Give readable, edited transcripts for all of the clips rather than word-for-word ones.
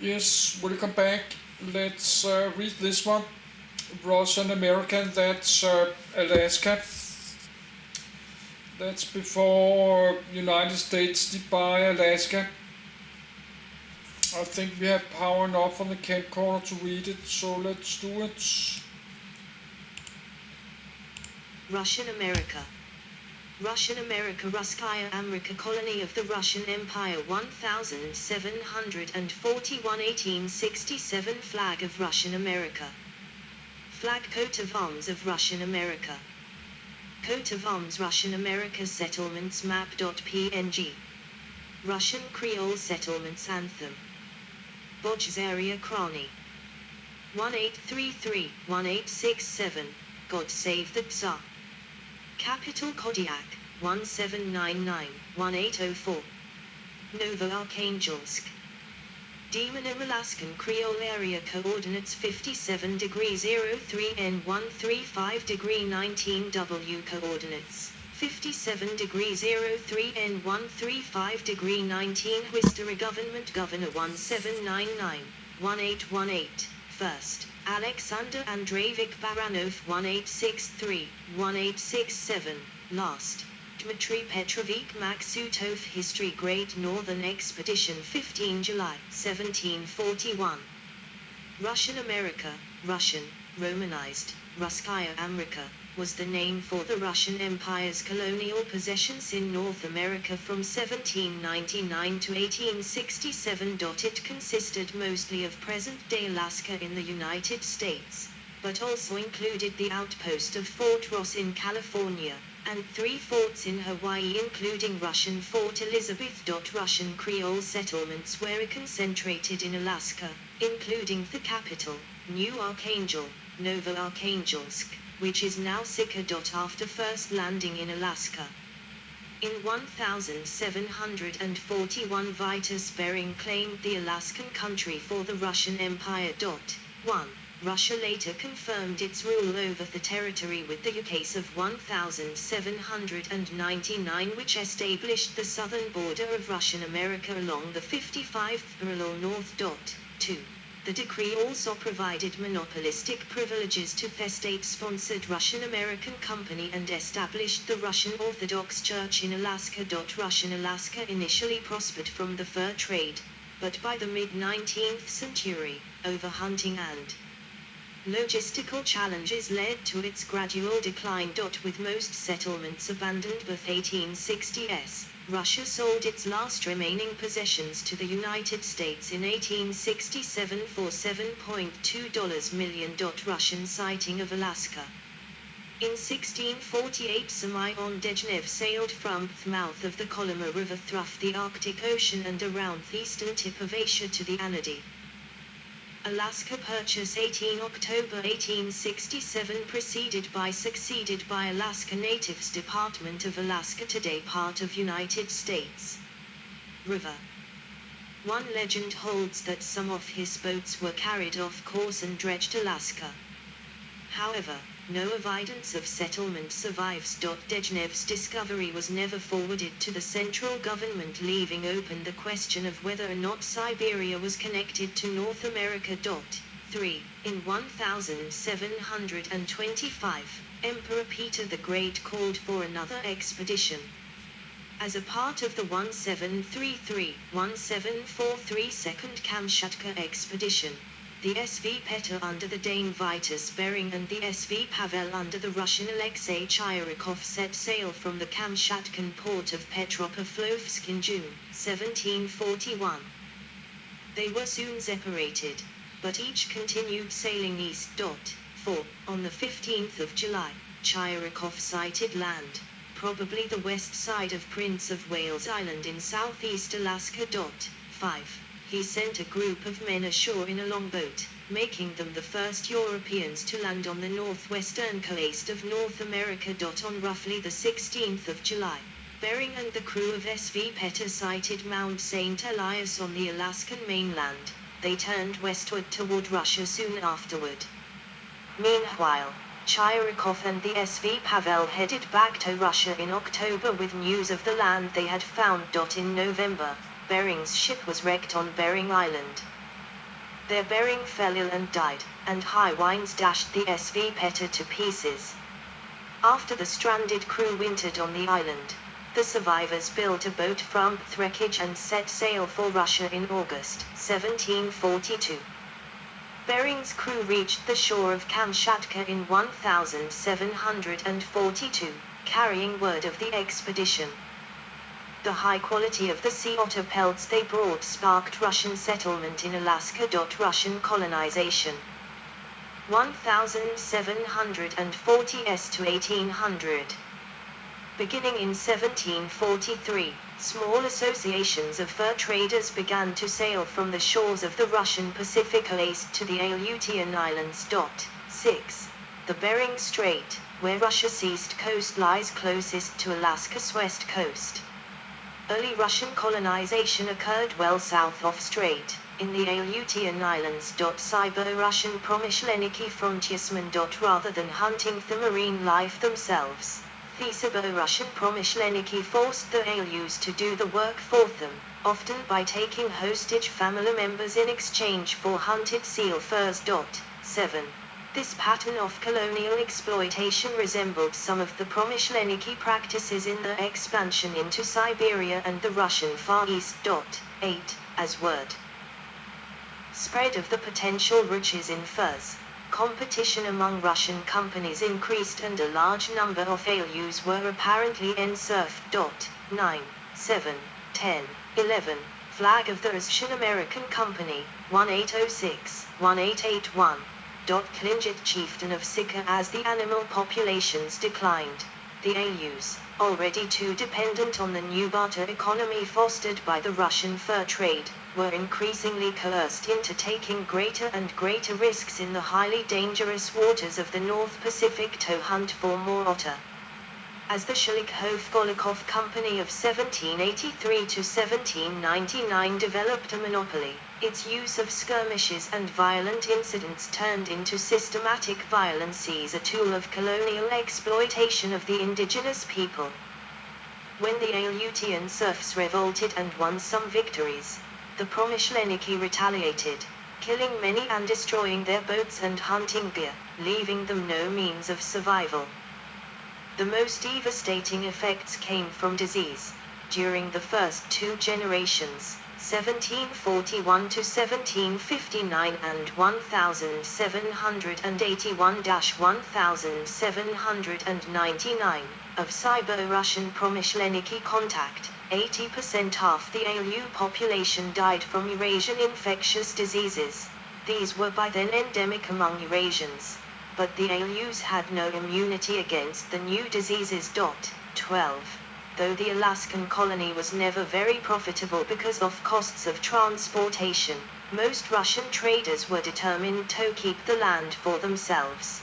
Yes, welcome back. Let's read this one. Russian American, that's Alaska. That's before United States did buy Alaska. I think we have power enough on the camcorder to read it, so let's do it. Russian America. Russian America Russkaya Amrika colony of the Russian Empire 1741 1867 Flag of Russian America. Flag coat of arms of Russian America. Coat of arms Russian America Settlements Map.png. Russian Creole Settlements Anthem. Bojzaria Krani. 1833-1867, God Save the Tsar. Capital Kodiak, 1799-1804. Novoarchangelsk. Demonim Alaskan Creole Area Coordinates 57 degrees 03 N 135 degree 19 W Coordinates 57 degrees 03 N 135 degree 19 History Government Governor 1799-1818. First, Alexander Andreevich Baranov 1863-1867. Last, Dmitry Petrovich Maksutov History Great Northern Expedition 15 July 1741. Russian America, Russian, Romanized, Russkaya Amrika, was the name for the Russian Empire's colonial possessions in North America from 1799 to 1867. It consisted mostly of present-day Alaska in the United States, but also included the outpost of Fort Ross in California, and 3 forts in Hawaii including Russian Fort Elizabeth. Russian Creole settlements were concentrated in Alaska, including the capital, New Archangel, Novoarchangelsk, which is now Sitka. After first landing in Alaska in 1741, Vitus Bering claimed the Alaskan country for the Russian Empire. 1. Russia later confirmed its rule over the territory with the Ukase of 1799, which established the southern border of Russian America along the 55th parallel north. 2. The decree also provided monopolistic privileges to the state-sponsored Russian American Company and established the Russian Orthodox Church in Alaska. Russian Alaska initially prospered from the fur trade, but by the mid-19th century, overhunting and logistical challenges led to its gradual decline. With most settlements abandoned by 1860s, Russia sold its last remaining possessions to the United States in 1867 for $7.2 million. Russian sighting of Alaska. In 1648, Semyon Dezhnev sailed from the mouth of the Kolyma River through the Arctic Ocean and around the eastern tip of Asia to the Anadyr. Alaska Purchase 18 October 1867 succeeded by Alaska Natives Department of Alaska, today part of United States. River. One legend holds that some of his boats were carried off course and dredged Alaska. However, no evidence of settlement survives. Dezhnev's discovery was never forwarded to the central government, leaving open the question of whether or not Siberia was connected to North America. 3. In 1725, Emperor Peter the Great called for another expedition. As a part of the 1733-1743 Second Kamchatka expedition, the SV Petr under the Dane Vitus Bering and the SV Pavel under the Russian Alexei Chirikov set sail from the Kamchatkan port of Petropavlovsk in June 1741. They were soon separated, but each continued sailing east. 4. On the 15th of July, Chirikov sighted land, probably the west side of Prince of Wales Island in southeast Alaska. 5. He sent a group of men ashore in a longboat, making them the first Europeans to land on the northwestern coast of North America. On roughly the 16th of July, Bering and the crew of SV Petr sighted Mount St. Elias on the Alaskan mainland. They turned westward toward Russia soon afterward. Meanwhile, Chirikov and the SV Pavel headed back to Russia in October with news of the land they had found. In November, Bering's ship was wrecked on Bering Island. Their bearing fell ill and died, and high winds dashed the SV Petter to pieces. After the stranded crew wintered on the island, the survivors built a boat from wreckage and set sail for Russia in August 1742. Bering's crew reached the shore of Kamchatka in 1742, carrying word of the expedition. The high quality of the sea otter pelts they brought sparked Russian settlement in Alaska. Russian colonization. 1740s to 1800. Beginning in 1743, small associations of fur traders began to sail from the shores of the Russian Pacific east to the Aleutian Islands. 6. The Bering Strait, where Russia's east coast lies closest to Alaska's west coast. Early Russian colonization occurred well south of strait, in the Aleutian Islands. Siber-Russian Promyshleniki frontiersmen. Rather than hunting the marine life themselves, the Siber-Russian Promyshleniki forced the Aleuts to do the work for them, often by taking hostage family members in exchange for hunted seal furs. 7. This pattern of colonial exploitation resembled some of the Promyshleniki practices in the expansion into Siberia and the Russian Far East. 8. As word spread of the potential riches in furs, competition among Russian companies increased and a large number of Aleuts were apparently enserfed. 9, 7, 10, 11. Flag of the Russian American Company, 1806-1881. Tlingit chieftain of Sikka. As the animal populations declined, the Aleuts, already too dependent on the new barter economy fostered by the Russian fur trade, were increasingly coerced into taking greater and greater risks in the highly dangerous waters of the North Pacific to hunt for more otter. As the Shlikhov-Golikov Company of 1783 to 1799 developed a monopoly, its use of skirmishes and violent incidents turned into systematic violence, a tool of colonial exploitation of the indigenous people. When the Aleutian serfs revolted and won some victories, the Promyshleniki retaliated, killing many and destroying their boats and hunting gear, leaving them no means of survival. The most devastating effects came from disease. During the first two generations, 1741 to 1759 and 1781-1799, of Siber-Russian Promyshleniki contact, 80% half the Aleu population died from Eurasian infectious diseases. These were by then endemic among Eurasians, but the Aleuts had no immunity against the new diseases. 12. Though the Alaskan colony was never very profitable because of costs of transportation, most Russian traders were determined to keep the land for themselves.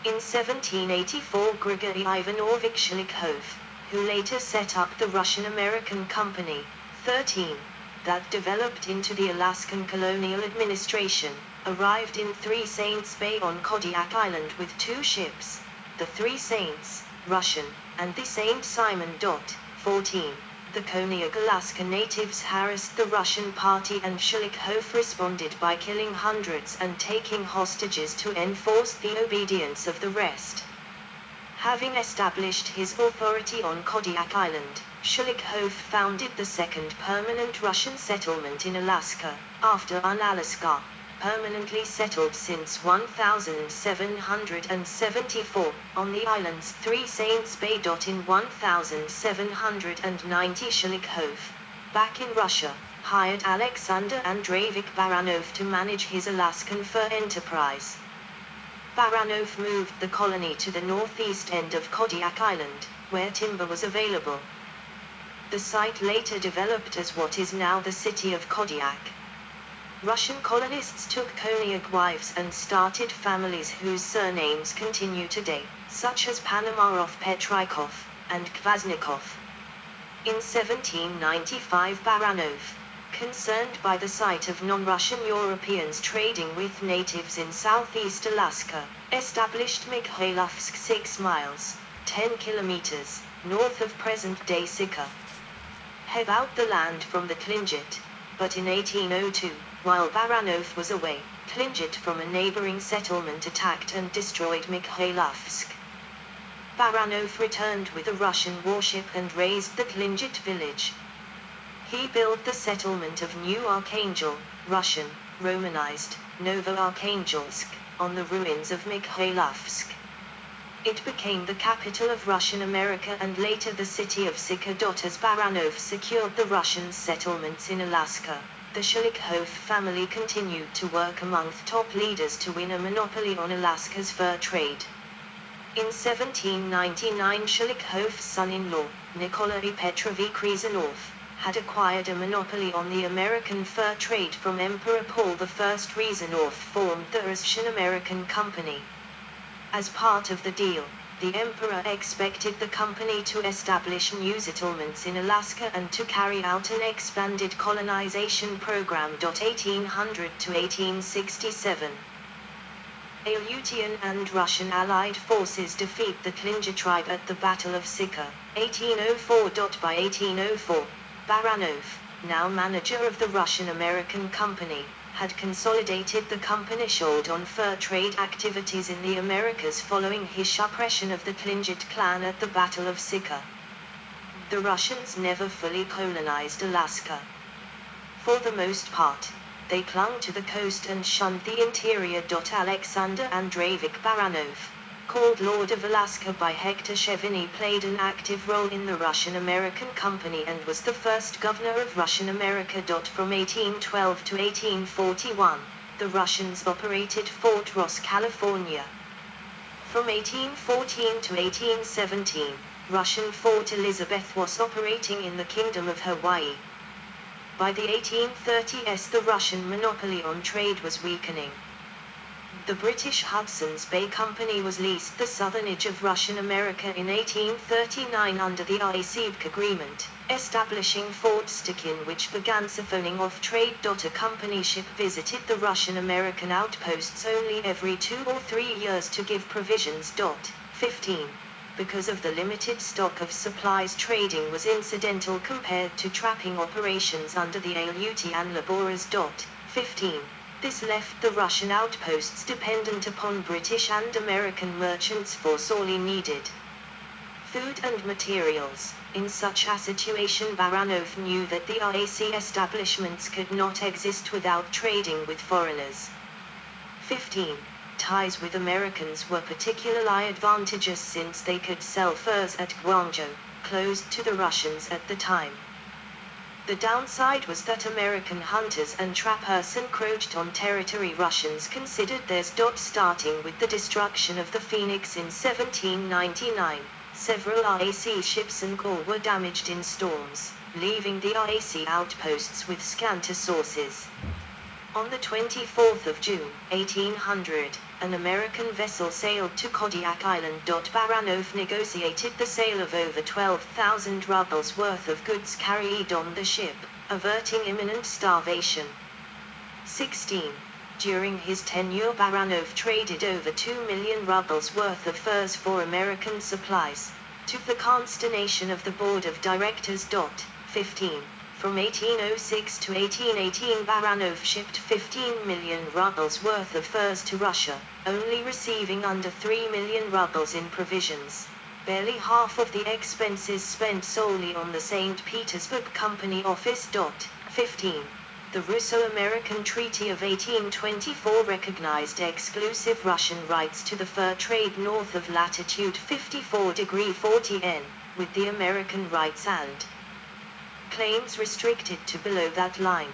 In 1784, Grigory Ivanovich Shlikhov, who later set up the Russian-American Company, 13, that developed into the Alaskan Colonial Administration, arrived in Three Saints Bay on Kodiak Island with two ships, the Three Saints, Russian, and the St. Simon. 14. The Koniag Alaska natives harassed the Russian party and Shlikhov responded by killing hundreds and taking hostages to enforce the obedience of the rest. Having established his authority on Kodiak Island, Shlikhov founded the second permanent Russian settlement in Alaska, after Unalaska, permanently settled since 1774, on the island's Three Saints Bay. In 1790, Shlikhov, back in Russia, hired Alexander Andreevich Baranov to manage his Alaskan fur enterprise. Baranov moved the colony to the northeast end of Kodiak Island, where timber was available. The site later developed as what is now the city of Kodiak. Russian colonists took Koniag wives and started families whose surnames continue today, such as Panomarov-Petrikov and Kvasnikov. In 1795, Baranov, concerned by the sight of non-Russian Europeans trading with natives in southeast Alaska, established Mikhailovsk 6 miles, 10 kilometers, north of present-day Sikka. About the land from the Tlingit, but in 1802, while Baranov was away, Tlingit from a neighboring settlement attacked and destroyed Mikhailovsk. Baranov returned with a Russian warship and razed the Tlingit village. He built the settlement of New Archangel, Russian, Romanized, Novo-Archangelsk, on the ruins of Mikhailovsk. It became the capital of Russian America and later the city of Sikha. As Baranov secured the Russian settlements in Alaska, the Shelikhov family continued to work among top leaders to win a monopoly on Alaska's fur trade. In 1799, Shelikhov's son-in-law, Nikolai Petrovich Khryzanov, had acquired a monopoly on the American fur trade from Emperor Paul I. Khryzanov formed the Russian-American Company. As part of the deal, the emperor expected the company to establish new settlements in Alaska and to carry out an expanded colonization program. 1800 to 1867. Aleutian and Russian allied forces defeat the Tlingit tribe at the Battle of Sikha, 1804. By 1804, Baranov, now manager of the Russian-American Company, had consolidated the company's hold on fur trade activities in the Americas following his suppression of the Tlingit clan at the Battle of Sikha. The Russians never fully colonized Alaska. For the most part, they clung to the coast and shunned the interior. Alexander Andreevich Baranov, called Lord of Alaska by Hector Chevigny, played an active role in the Russian-American Company and was the first governor of Russian America. From 1812 to 1841, the Russians operated Fort Ross, California. From 1814 to 1817, Russian Fort Elizabeth was operating in the Kingdom of Hawaii. By the 1830s, the Russian monopoly on trade was weakening. The British Hudson's Bay Company was leased the southern edge of Russian America in 1839 under the Aryeseevsk Agreement, establishing Fort Stikhin, which began siphoning off trade. A company ship visited the Russian-American outposts only every 2 or 3 years to give provisions. 15. Because of the limited stock of supplies, trading was incidental compared to trapping operations under the Aleutian laborers. 15. This left the Russian outposts dependent upon British and American merchants for sorely needed food and materials. In such a situation, Baranov knew that the RAC establishments could not exist without trading with foreigners. 15. Ties with Americans were particularly advantageous since they could sell furs at Guangzhou, closed to the Russians at the time. The downside was that American hunters and trappers encroached on territory Russians considered theirs. Starting with the destruction of the Phoenix in 1799, several RAC ships and corps were damaged in storms, leaving the RAC outposts with scant resources. On the 24th of June, 1800, an American vessel sailed to Kodiak Island. Baranov negotiated the sale of over 12,000 rubles worth of goods carried on the ship, averting imminent starvation. 16. During his tenure, Baranov traded over 2 million rubles worth of furs for American supplies, to the consternation of the board of directors. 15. From 1806 to 1818, Baranov shipped 15 million rubles worth of furs to Russia, only receiving under 3 million rubles in provisions, barely half of the expenses spent solely on the St. Petersburg Company office. 15. The Russo-American Treaty of 1824 recognized exclusive Russian rights to the fur trade north of latitude 54°40 N, with the American rights and claims restricted to below that line.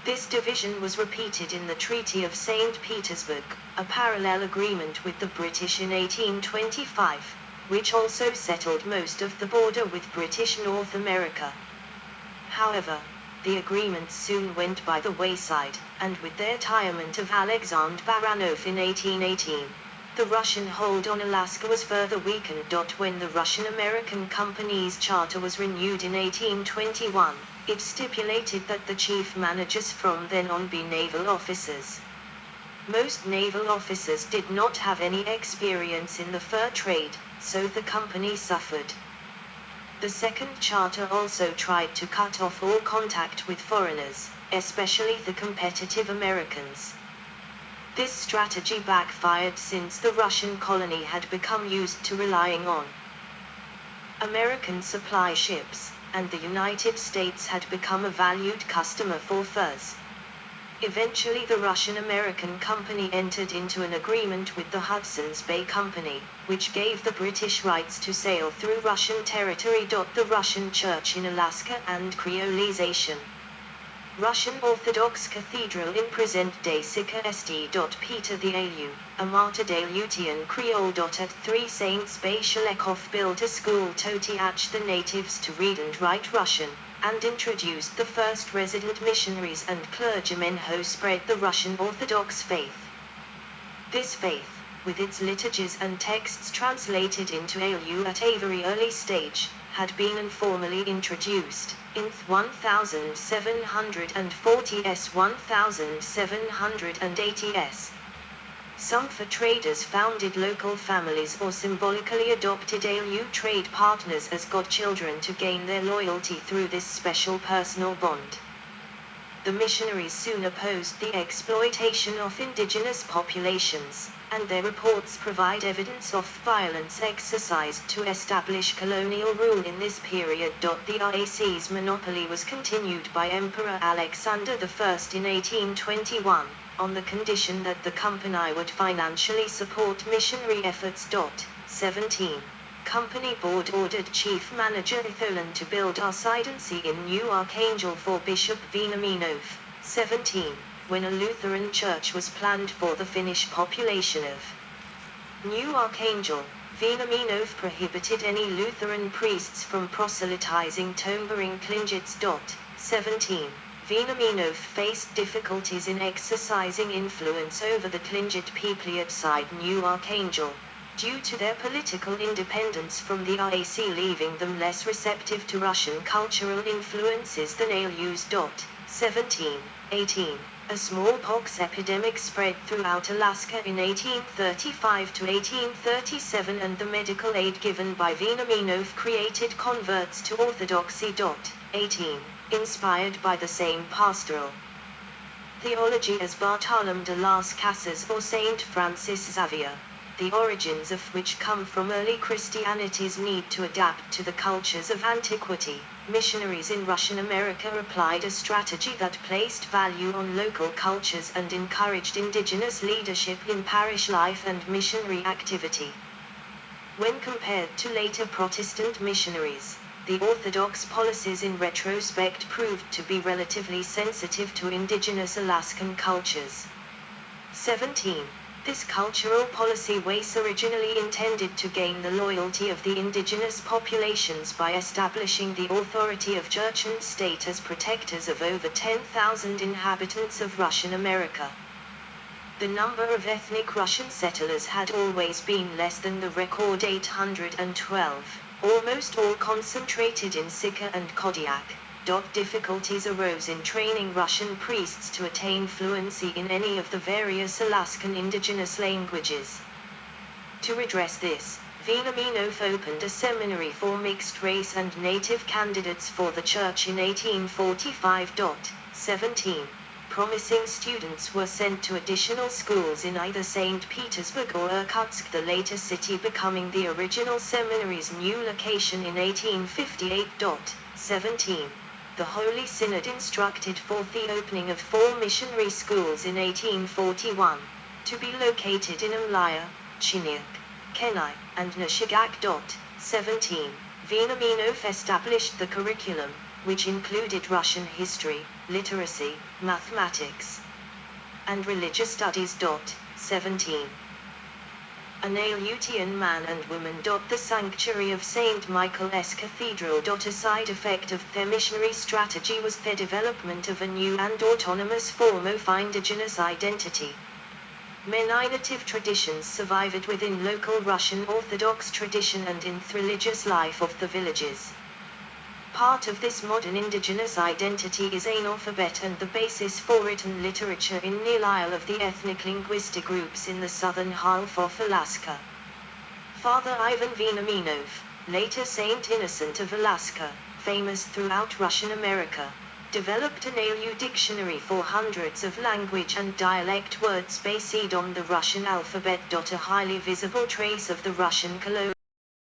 This division was repeated in the Treaty of St. Petersburg, a parallel agreement with the British in 1825, which also settled most of the border with British North America. However, the agreements soon went by the wayside, and with the retirement of Alexander Baranov in 1818, the Russian hold on Alaska was further weakened. When the Russian-American Company's charter was renewed in 1821, it stipulated that the chief managers from then on be naval officers. Most naval officers did not have any experience in the fur trade, so the company suffered. The second charter also tried to cut off all contact with foreigners, especially the competitive Americans. This strategy backfired since the Russian colony had become used to relying on American supply ships, and the United States had become a valued customer for furs. Eventually the Russian-American company entered into an agreement with the Hudson's Bay Company, which gave the British rights to sail through Russian territory. The Russian Church in Alaska and Creolization. Russian Orthodox Cathedral in present-day Sikha St. Peter the AU, a Martyr Dalutian Creole. At 3 Saints Bay Shelekov built a school to teach the natives to read and write Russian, and introduced the first resident missionaries and clergymen who spread the Russian Orthodox faith. This faith, with its liturgies and texts translated into ALU at a very early stage, had been informally introduced in 1740s 1780s. Some for traders founded local families or symbolically adopted ALU trade partners as godchildren to gain their loyalty through this special personal bond. The missionaries soon opposed the exploitation of indigenous populations, and their reports provide evidence of violence exercised to establish colonial rule in this period. The RAC's monopoly was continued by Emperor Alexander I in 1821, on the condition that the company would financially support missionary efforts. 17. Company board ordered Chief Manager Etholen to build residency in New Archangel for Bishop Veniaminov. 17. When a Lutheran church was planned for the Finnish population of New Archangel, Veniaminov prohibited any Lutheran priests from proselytizing Tombering Klingits. 17. Veniaminov faced difficulties in exercising influence over the Tlingit people outside New Archangel, due to their political independence from the RAC, leaving them less receptive to Russian cultural influences than ALU's. 17. 18. A smallpox epidemic spread throughout Alaska in 1835 to 1837, and the medical aid given by Veniaminov created converts to Orthodoxy. 18. Inspired by the same pastoral theology as Bartolome de las Casas or Saint Francis Xavier, the origins of which come from early Christianity's need to adapt to the cultures of antiquity, missionaries in Russian America applied a strategy that placed value on local cultures and encouraged indigenous leadership in parish life and missionary activity. When compared to later Protestant missionaries, the Orthodox policies in retrospect proved to be relatively sensitive to indigenous Alaskan cultures. 17. This cultural policy was originally intended to gain the loyalty of the indigenous populations by establishing the authority of church and state as protectors of over 10,000 inhabitants of Russian America. The number of ethnic Russian settlers had always been less than the record 812, almost all concentrated in Sikha and Kodiak. Difficulties arose in training Russian priests to attain fluency in any of the various Alaskan indigenous languages. To redress this, Veniaminov opened a seminary for mixed race and native candidates for the church in 1845. 17. Promising students were sent to additional schools in either St. Petersburg or Irkutsk, the later city becoming the original seminary's new location in 1858. 17. The Holy Synod instructed for the opening of 4 missionary schools in 1841, to be located in Amlaya, Chinook, Kenai, and Nashigak. 17. Veniaminov established the curriculum, which included Russian history, literacy, mathematics, and religious studies. 17. An Aleutian man and woman. The sanctuary of St. Michael's Cathedral. A side effect of their missionary strategy was their development of a new and autonomous form of indigenous identity. Many native traditions survived within local Russian Orthodox tradition and in the religious life of the villages. Part of this modern indigenous identity is an alphabet and the basis for written literature in nearly all of the ethnic linguistic groups in the southern half of Alaska. Father Ivan Veniaminov, later Saint Innocent of Alaska, famous throughout Russian America, developed an ALU dictionary for hundreds of language and dialect words based on the Russian alphabet. A highly visible trace of the Russian colonial